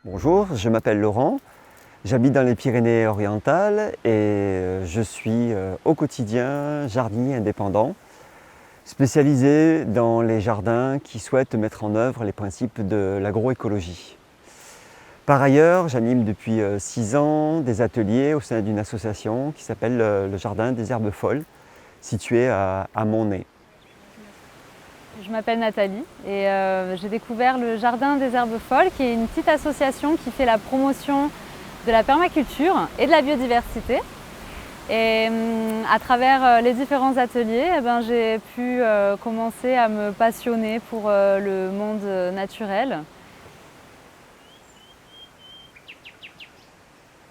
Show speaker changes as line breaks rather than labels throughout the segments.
Bonjour, je m'appelle Laurent, j'habite dans les Pyrénées-Orientales et je suis au quotidien jardinier indépendant, spécialisé dans les jardins qui souhaitent mettre en œuvre les principes de l'agroécologie. Par ailleurs, j'anime depuis 6 ans des ateliers au sein d'une association qui s'appelle le Jardin des Herbes Folles, situé à Monnet.
Je m'appelle Nathalie et j'ai découvert le Jardin des Herbes Folles, qui est une petite association qui fait la promotion de la permaculture et de la biodiversité. Et à travers les différents ateliers, j'ai pu commencer à me passionner pour le monde naturel.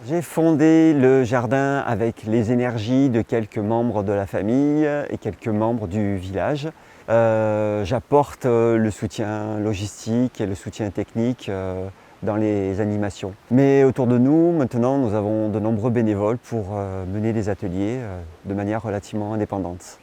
J'ai fondé le jardin avec les énergies de quelques membres de la famille et quelques membres du village. J'apporte le soutien logistique et le soutien technique dans les animations. Mais autour de nous, maintenant, nous avons de nombreux bénévoles pour mener les ateliers de manière relativement indépendante.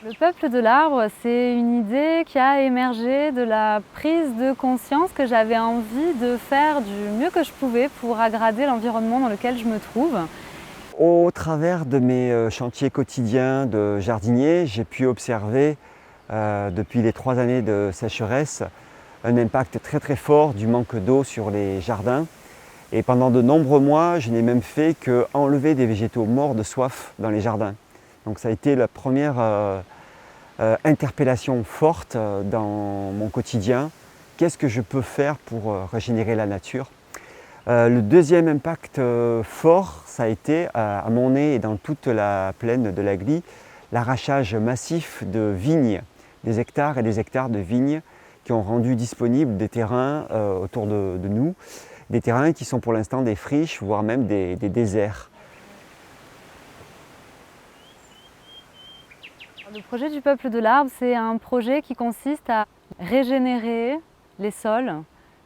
Le peuple de l'arbre, c'est une idée qui a émergé de la prise de conscience que j'avais envie de faire du mieux que je pouvais pour aggrader l'environnement dans lequel je me trouve.
Au travers de mes chantiers quotidiens de jardinier, j'ai pu observer depuis les 3 années de sécheresse un impact très fort du manque d'eau sur les jardins. Et pendant de nombreux mois, je n'ai même fait qu'enlever des végétaux morts de soif dans les jardins. Donc ça a été la première interpellation forte dans mon quotidien. Qu'est-ce que je peux faire pour régénérer la nature ? Le deuxième impact fort, ça a été à Monnet et dans toute la plaine de la Glie, l'arrachage massif de vignes, des hectares et des hectares de vignes qui ont rendu disponibles des terrains autour de nous, des terrains qui sont pour l'instant des friches, voire même des déserts.
Le projet du peuple de l'arbre, c'est un projet qui consiste à régénérer les sols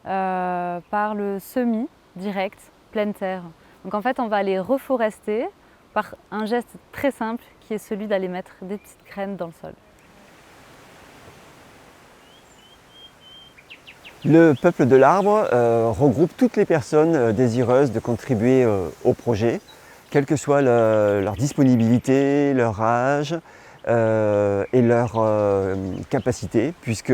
par le semis direct, pleine terre. Donc en fait, on va les reforester par un geste très simple qui est celui d'aller mettre des petites graines dans le sol.
Le peuple de l'arbre regroupe toutes les personnes désireuses de contribuer au projet, quelle que soit leur disponibilité, leur âge et leur capacité, puisque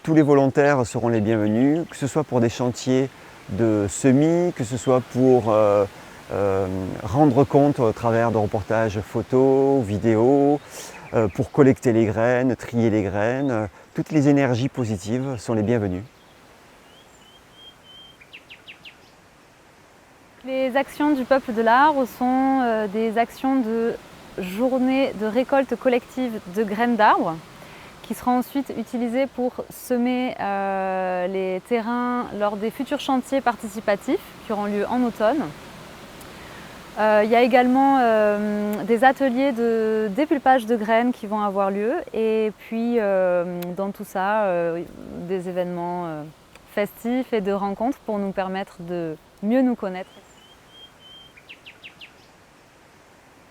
tous les volontaires seront les bienvenus, que ce soit pour des chantiers de semis, que ce soit pour rendre compte au travers de reportages photos, vidéos, pour collecter les graines, trier les graines. Toutes les énergies positives sont les bienvenues.
Les actions du peuple de l'arbre sont des actions de journée de récolte collective de graines d'arbres qui seront ensuite utilisées pour semer les terrains lors des futurs chantiers participatifs qui auront lieu en automne. Il y a également des ateliers de dépulpage de graines qui vont avoir lieu et puis dans tout ça, des événements festifs et de rencontres pour nous permettre de mieux nous connaître.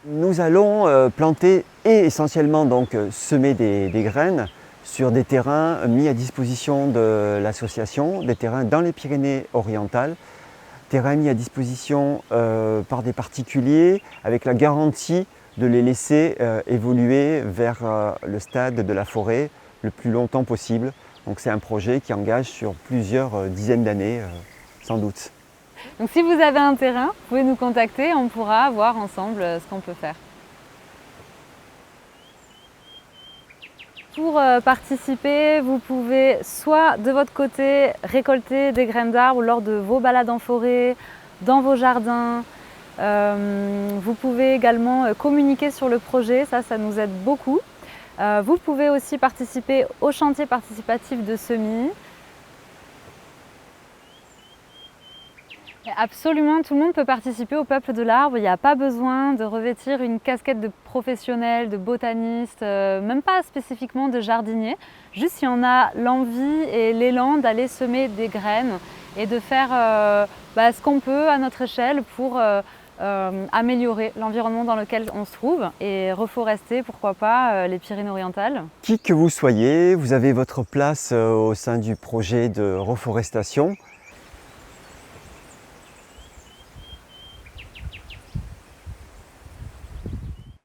Nous allons planter et essentiellement donc semer des graines sur des terrains mis à disposition de l'association, des terrains dans les Pyrénées-Orientales, terrains mis à disposition par des particuliers avec la garantie de les laisser évoluer vers le stade de la forêt le plus longtemps possible. Donc c'est un projet qui engage sur plusieurs dizaines d'années sans doute.
Donc si vous avez un terrain, vous pouvez nous contacter, on pourra voir ensemble ce qu'on peut faire. Pour participer, vous pouvez soit de votre côté récolter des graines d'arbres lors de vos balades en forêt, dans vos jardins. Vous pouvez également communiquer sur le projet, ça nous aide beaucoup. Vous pouvez aussi participer au chantier participatif de semis. Absolument, tout le monde peut participer au peuple de l'arbre. Il n'y a pas besoin de revêtir une casquette de professionnel, de botaniste, même pas spécifiquement de jardinier. Juste si on a l'envie et l'élan d'aller semer des graines et de faire ce qu'on peut à notre échelle pour améliorer l'environnement dans lequel on se trouve et reforester, pourquoi pas, les Pyrénées-Orientales.
Qui que vous soyez, vous avez votre place au sein du projet de reforestation.